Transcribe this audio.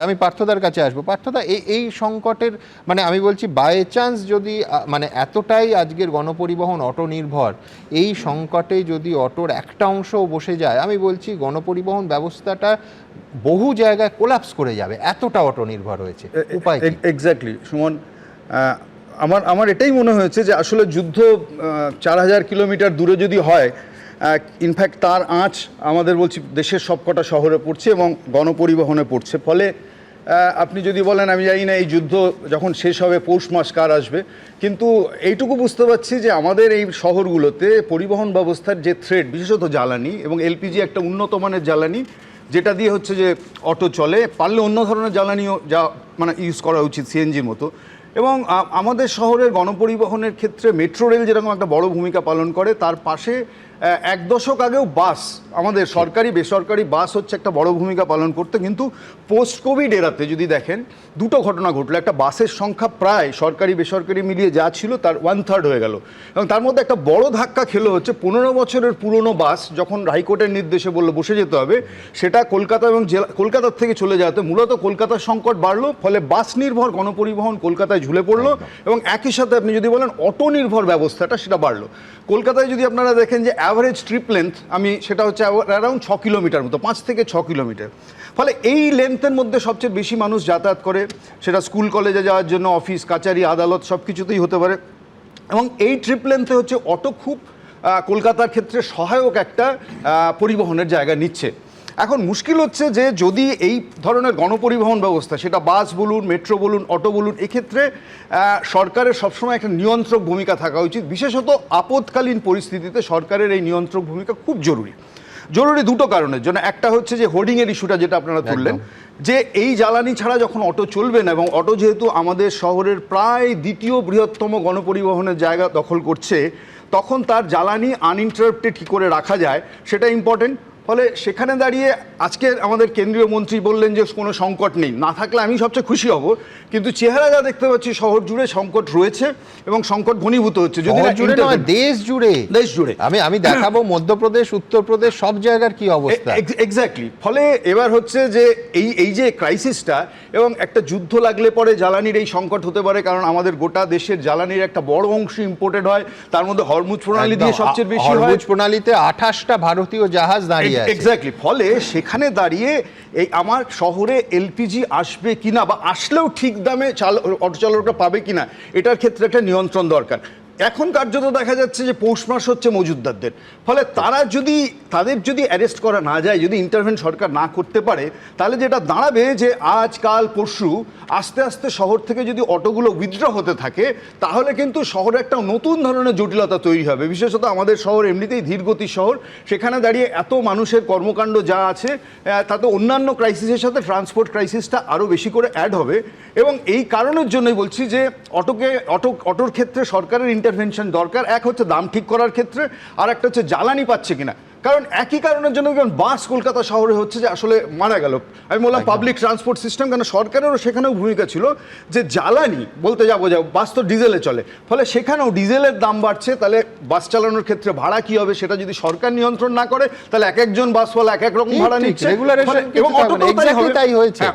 আমি পার্থদার কাছে আসবো। পার্থদা, এই সংকটের মানে আমি বলছি বাই চান্স যদি মানে এতটাই আজকের গণপরিবহন অটো নির্ভর, এই সংকটে যদি অটোর একটা অংশও বসে যায়, আমি বলছি গণপরিবহন ব্যবস্থাটা বহু জায়গায় কোলাপস করে যাবে, এতটা অটো নির্ভর হয়েছে। উপায় এক্স্যাক্টলি সুমন, আমার এটাই মনে হয়েছে যে আসলে যুদ্ধ 4000 কিলোমিটার দূরে যদি হয়, ইনফ্যাক্ট তার আঁচ আমাদের বলছি দেশের সবকটা শহরে পড়ছে এবং গণপরিবহনে পড়ছে। ফলে আপনি যদি বলেন আমি জানি না এই যুদ্ধ যখন শেষ হবে পৌষ মাস কার আসবে, কিন্তু এইটুকু বুঝতে পারছি যে আমাদের এই শহরগুলোতে পরিবহন ব্যবস্থার যে থ্রেড, বিশেষত জ্বালানি, এবং এলপিজি একটা উন্নত মানের জ্বালানি যেটা দিয়ে হচ্ছে যে অটো চলে, পারলে অন্য ধরনের জ্বালানিও যা মানে ইউজ করা উচিত সিএনজির মতো। এবং আমাদের শহরের গণপরিবহনের ক্ষেত্রে মেট্রো রেল যেরকম একটা বড় ভূমিকা পালন করে, তার পাশে 1 দশক আগেও বাস, আমাদের সরকারি বেসরকারি বাস হচ্ছে একটা বড় ভূমিকা পালন করতে। কিন্তু পোস্ট কোভিড এরাতে যদি দেখেন দুটো ঘটনা ঘটলো। একটা, বাসের সংখ্যা প্রায় সরকারি বেসরকারি মিলিয়ে যা ছিল তার 1/3 হয়ে গেল, এবং তার মধ্যে একটা বড় ধাক্কা খেলো হচ্ছে 15 বছরের পুরনো বাস যখন হাইকোর্টের নির্দেশে বললো বসে যেতে হবে, সেটা কলকাতা এবং কলকাতার থেকে চলে যাতে মূলত কলকাতার সংকট বাড়লো। ফলে বাস নির্ভর গণপরিবহন কলকাতায় ঝুলে পড়লো, এবং একই সাথে আপনি যদি বলেন অটো নির্ভর ব্যবস্থাটা সেটা বাড়লো। কলকাতায় যদি আপনারা দেখেন যে অ্যাভারেজ ট্রিপ লেন্থ সেটা হচ্ছে অ্যারাউন্ড 6 কিলোমিটার মতো, 5 থেকে 6 কিলোমিটার। ফলে এই লেন্থের মধ্যে সবচেয়ে বেশি মানুষ যাতায়াত করে, সেটা স্কুল কলেজে যাওয়ার জন্য, অফিস কাচারি আদালত সব কিছুতেই হতে পারে। এবং এই ট্রিপ লেন্থে হচ্ছে অটো খুব কলকাতার ক্ষেত্রে সহায়ক একটা পরিবহনের জায়গা নিচ্ছে। এখন মুশকিল হচ্ছে যে যদি এই ধরনের গণপরিবহন ব্যবস্থা, সেটা বাস বলুন, মেট্রো বলুন, অটো বলুন, এক্ষেত্রে সরকারের সবসময় একটা নিয়ন্ত্রক ভূমিকা থাকা উচিত। বিশেষত আপদকালীন পরিস্থিতিতে সরকারের এই নিয়ন্ত্রক ভূমিকা খুব জরুরি। দুটো কারণের জন্য। একটা হচ্ছে যে হোর্ডিংয়ের ইস্যুটা যেটা আপনারা তুললেন, যে এই জ্বালানি ছাড়া যখন অটো চলবে না, এবং অটো যেহেতু আমাদের শহরের প্রায় দ্বিতীয় বৃহত্তম গণপরিবহনের জায়গা দখল করছে, তখন তার জ্বালানি আনইন্টারাপ্টেড কী করে রাখা যায় সেটা ইম্পর্টেন্ট। ফলে সেখানে দাঁড়িয়ে আজকে আমাদের কেন্দ্রীয় মন্ত্রী বললেন যে কোনো সংকট নেই, না থাকলে আমি সবচেয়ে খুশি হব, কিন্তু চেহারা যা দেখতে পাচ্ছি শহর জুড়ে সংকট রয়েছে এবং সংকট ঘনীভূত হচ্ছে। যদি দেশ জুড়ে আমি দেখাবো মধ্যপ্রদেশ, উত্তরপ্রদেশ, সব জায়গার কি অবস্থা। এক্স্যাক্টলি। ফলে এবার হচ্ছে যে এই যে ক্রাইসিসটা, এবং একটা যুদ্ধ লাগলে পরে জ্বালানির এই সংকট হতে পারে, কারণ আমাদের গোটা দেশের জ্বালানির একটা বড় অংশ ইম্পোর্টেড হয়, তার মধ্যে হরমুজ প্রণালী দিয়ে সবচেয়ে বেশি হয়। হরমুজ প্রণালীতে 28টা ভারতীয় জাহাজ দাঁড়িয়ে আছে। এক্স্যাক্টলি। ফলে সেখানে দাঁড়িয়ে এই আমার শহরে এলপিজি আসবে কিনা, বা আসলেও ঠিক দামে অটো চালকরা পাবে কিনা, এটার ক্ষেত্রে একটা নিয়ন্ত্রণ দরকার। এখন কার্যত দেখা যাচ্ছে যে পৌষ মাস হচ্ছে মজুতদারদের। ফলে তাদের যদি অ্যারেস্ট করা না যায়, যদি ইন্টারভেন সরকার না করতে পারে, তাহলে যেটা দাঁড়াবে যে আজ কাল পরশু আস্তে আস্তে শহর থেকে যদি অটোগুলো উইথড্র হতে থাকে, তাহলে কিন্তু শহরে একটা নতুন ধরনের জটিলতা তৈরি হবে। বিশেষত আমাদের শহর এমনিতেই ধীরগতির শহর, সেখানে দাঁড়িয়ে এত মানুষের কর্মকাণ্ড যা আছে, তাতে অন্যান্য ক্রাইসিসের সাথে ট্রান্সপোর্ট ক্রাইসিসটা আরও বেশি করে অ্যাড হবে। এবং এই কারণের জন্যই বলছি যে অটোর ক্ষেত্রে সরকারের ইন্টারভেনশন দরকার। এক হচ্ছে দাম ঠিক করার ক্ষেত্রে, আর একটা হচ্ছে জ্বালানি পাচ্ছে কিনা। কারণ একই কারণের জন্য বাস কলকাতা শহরে হচ্ছে যে আসলে মারা গেল। আমি বললাম পাবলিক ট্রান্সপোর্ট সিস্টেম, কেন সরকারেরও সেখানেও ভূমিকা ছিল যে জ্বালানি বলতে যাবো বাস তো ডিজেলে চলে, ফলে সেখানেও ডিজেলের দাম বাড়ছে। তাহলে বাস চালানোর ক্ষেত্রে ভাড়া কি হবে সেটা যদি সরকার নিয়ন্ত্রণ না করে, তাহলে এক একজন বাসওয়ালা এক এক রকম ভাড়া নিচ্ছে, এবং তাই হয়েছে।